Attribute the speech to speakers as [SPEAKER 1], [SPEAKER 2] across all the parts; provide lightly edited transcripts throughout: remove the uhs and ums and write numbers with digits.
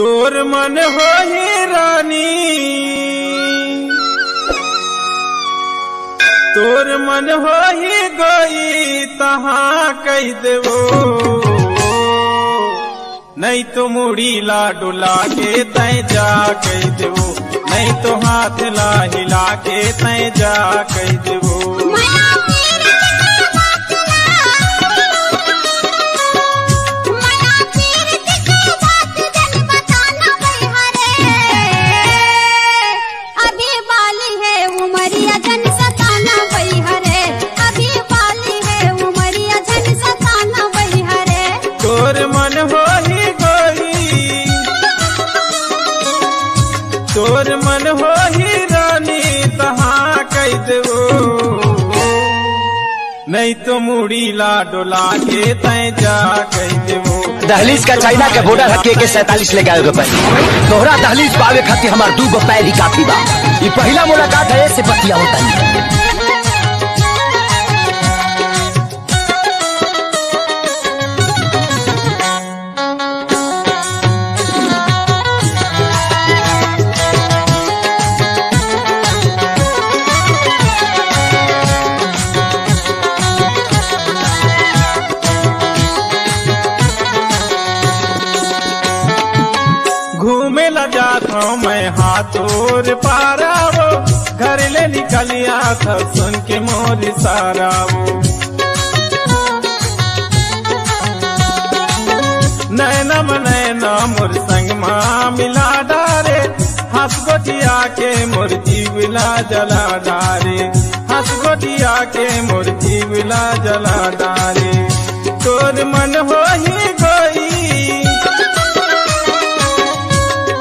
[SPEAKER 1] तोर मन हो ही रानी, तोर मन हो ही गई तहाँ कह देवो, नहीं तो मुड़ी ला डुला के तय जा कह देवो, नहीं तो हाथ ला हिला के तय जा कह देवो। तोर मन हो ही गई, तोर मन हो ही रानी तहाँ कह देवो, नहीं तो मुड़ी ला डोला के तय जा कह देवो।
[SPEAKER 2] दहलीज का चाइना के बॉर्डर हके के 47 ले गए तोहरा दहलीज पावे खातिर हमार 2 गो पैर ही काफी बा। ये पहला मुलाकात है से बतिया होता
[SPEAKER 1] घूमे ला जाता हूँ मैं हाथोर पारा वो, घर ले निकलिया था सुन के मोर सारा वो। नैना नैना मोर संग माँ मिला डारे, हंस गोटिया के मोर जीवला जला डारे, हंस गोटिया के मोर जीवला जला डारे। तोर मन हो ही गई,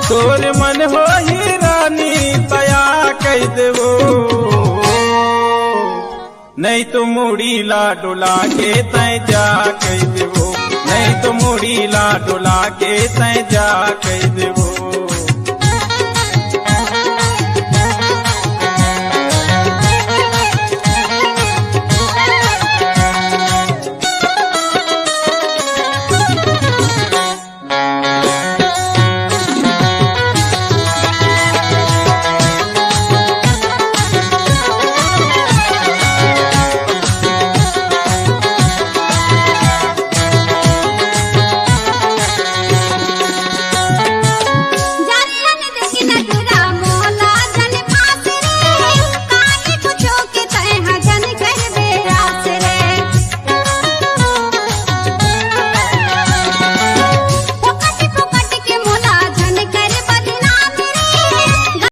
[SPEAKER 1] तोर मन हो ही रानी तया कह देवो, नहीं तो मुड़ी ला डोला के तय जा कह देवो, नहीं तो मुड़ी ला डोला के तय जा कह देवो।